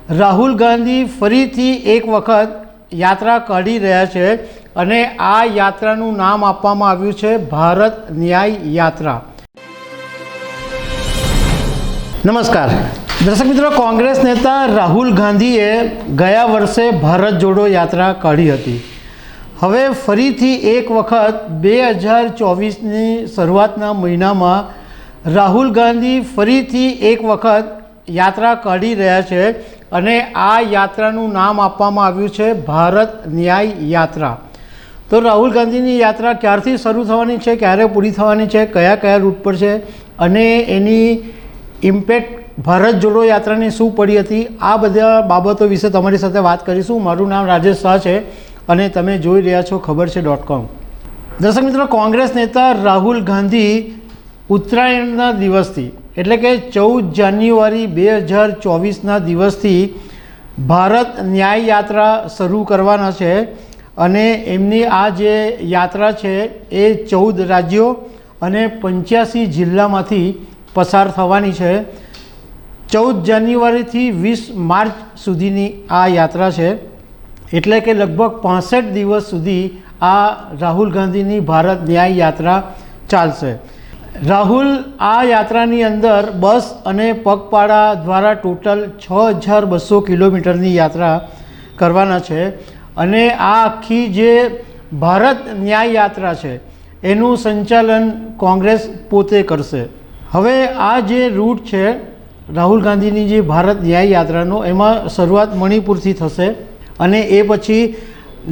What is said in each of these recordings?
રાહુલ ગાંધી ફરીથી એક વખત યાત્રા કાઢી રહ્યા છે અને આ યાત્રાનું નામ આપવામાં આવ્યું છે ભારત ન્યાય યાત્રા। નમસ્કાર દર્શક મિત્રો, કોંગ્રેસ નેતા રાહુલ ગાંધીએ ગયા વર્ષે ભારત જોડો યાત્રા કાઢી હતી। હવે ફરીથી એક વખત 2024ની શરૂઆતના મહિનામાં રાહુલ ગાંધી ફરીથી એક વખત યાત્રા કાઢી રહ્યા છે અને આ યાત્રાનું નામ આપવામાં આવ્યું છે ભારત ન્યાય યાત્રા। તો રાહુલ ગાંધીની યાત્રા ક્યારથી શરૂ થવાની છે, ક્યારે પૂરી થવાની છે, કયા કયા રૂટ પર છે અને એની ઇમ્પેક્ટ ભારત જોડો યાત્રાની શું પડી હતી, આ બધા બાબતો વિશે તમારી સાથે વાત કરીશું। મારું નામ રાજેશ શાહ છે અને તમે જોઈ રહ્યા છો ખબરછે.com। દર્શક મિત્રો, કોંગ્રેસ નેતા રાહુલ ગાંધી ઉત્તરાયણના દિવસથી એટલે કે 14 જાન્યુઆરી 2024ના દિવસથી ભારત ન્યાય યાત્રા શરૂ કરવાના છે અને એમની આ જે યાત્રા છે એ 14 રાજ્યો અને 85 જિલ્લામાંથી પસાર થવાની છે। 14 જાન્યુઆરીથી 20 માર્ચ સુધીની આ યાત્રા છે, એટલે કે લગભગ 65 દિવસ સુધી આ રાહુલ ગાંધીની ભારત ન્યાય યાત્રા ચાલશે। રાહુલ આ યાત્રાની અંદર બસ અને પગપાળા દ્વારા ટોટલ 6200 કિલોમીટરની યાત્રા કરવાના છે અને આ આખી જે ભારત ન્યાય યાત્રા છે એનું સંચાલન કોંગ્રેસ પોતે કરશે। હવે આ જે રૂટ છે રાહુલ ગાંધીની જે ભારત ન્યાય યાત્રાનો, એમાં શરૂઆત મણિપુરથી થશે અને એ પછી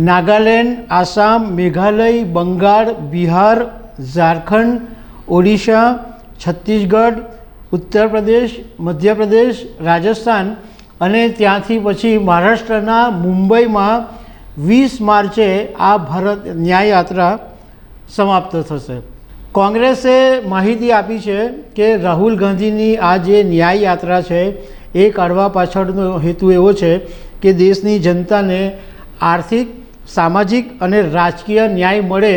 નાગાલેન્ડ, આસામ, મેઘાલય, બંગાળ, બિહાર, ઝારખંડ, ઓડિશા, છત્તીસગઢ, ઉત્તર પ્રદેશ, મધ્યપ્રદેશ, રાજસ્થાન અને ત્યાંથી પછી મહારાષ્ટ્રના મુંબઈમાં 20 માર્ચે આ ભારત ન્યાય યાત્રા સમાપ્ત થશે। કોંગ્રેસે માહિતી આપી છે કે રાહુલ ગાંધીની આ જે ન્યાય યાત્રા છે એ કાઢવા પાછળનો હેતુ એવો છે કે દેશની જનતાને આર્થિક, સામાજિક અને રાજકીય ન્યાય મળે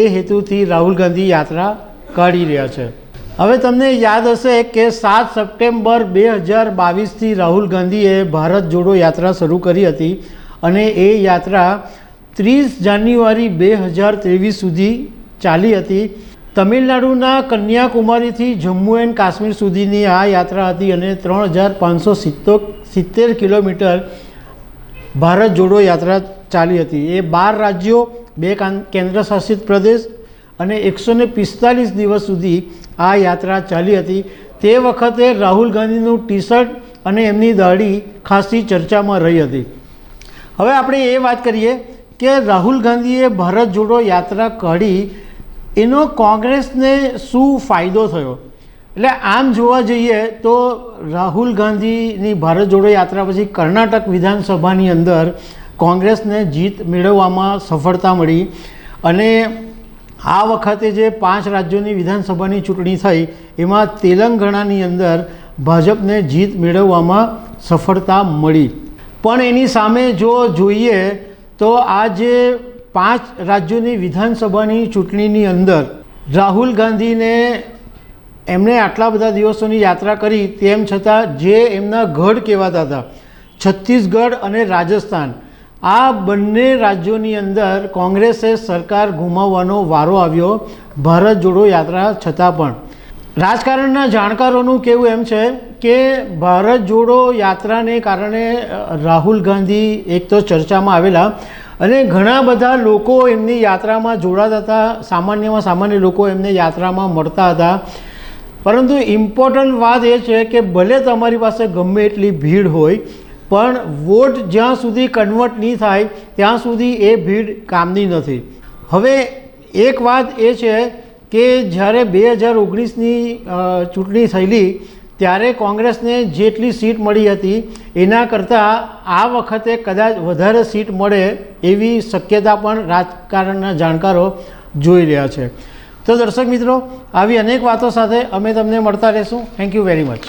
એ હેતુથી રાહુલ ગાંધી યાત્રા કાઢી રહ્યા છે। હવે તમને યાદ હશે કે 7 સપ્ટેમ્બર 2022થી રાહુલ ગાંધીએ ભારત જોડો યાત્રા શરૂ કરી હતી અને એ યાત્રા 30 જાન્યુઆરી 2023 સુધી ચાલી હતી। તમિલનાડુના કન્યાકુમારીથી જમ્મુ એન્ડ કાશ્મીર સુધીની આ યાત્રા હતી અને 3570 કિલોમીટર ભારત જોડો યાત્રા ચાલી હતી। એ 12 રાજ્યો, 2 કેન્દ્રશાસિત પ્રદેશ અને 145 દિવસ સુધી આ યાત્રા ચાલી હતી। તે વખતે રાહુલ ગાંધીનું ટી શર્ટ અને એમની દાઢી ખાસી ચર્ચામાં રહી હતી। હવે આપણે એ વાત કરીએ કે રાહુલ ગાંધીએ ભારત જોડો યાત્રા કાઢી એનો કોંગ્રેસને શું ફાયદો થયો। એટલે આમ જોવા જઈએ તો રાહુલ ગાંધીની ભારત જોડો યાત્રા પછી કર્ણાટક વિધાનસભાની અંદર કોંગ્રેસને જીત મેળવવામાં સફળતા મળી અને આ વખતે જે 5 રાજ્યોની વિધાનસભાની ચૂંટણી થઈ એમાં તેલંગાણાની અંદર ભાજપને જીત મેળવવામાં સફળતા મળી। પણ એની સામે જો જોઈએ તો આ જે 5 રાજ્યોની વિધાનસભાની ચૂંટણીની અંદર રાહુલ ગાંધીને એમણે આટલા બધા દિવસોની યાત્રા કરી તેમ છતાં જે એમના ગઢ કહેવાતા હતા છત્તીસગઢ અને રાજસ્થાન, આ બંને રાજ્યોની અંદર કોંગ્રેસે સરકાર ગુમાવવાનો વારો આવ્યો ભારત જોડો યાત્રા છતાં પણ। રાજકારણના જાણકારોનું કહેવું એમ છે કે ભારત જોડો યાત્રાને કારણે રાહુલ ગાંધી એક તો ચર્ચામાં આવેલા અને ઘણા બધા લોકો એમની યાત્રામાં જોડાતા હતા, સામાન્યમાં સામાન્ય લોકો એમને યાત્રામાં મળતા હતા। પરંતુ ઇમ્પોર્ટન્ટ વાત એ છે કે ભલે તમારી પાસે ગમે એટલી ભીડ હોય પણ વોટ જ્યાં સુધી કન્વર્ટ નહીં થાય ત્યાં સુધી એ ભીડ કામની નથી। હવે એક વાત એ છે કે જ્યારે 2019ની ચૂંટણી થયેલી ત્યારે કોંગ્રેસને જેટલી સીટ મળી હતી એના કરતાં આ વખતે કદાચ વધારે સીટ મળે એવી શક્યતા પણ રાજકારણના જાણકારો જોઈ રહ્યા છે। તો દર્શક મિત્રો, આવી અનેક વાતો સાથે અમે તમને મળતા રહીશું। Thank you very much.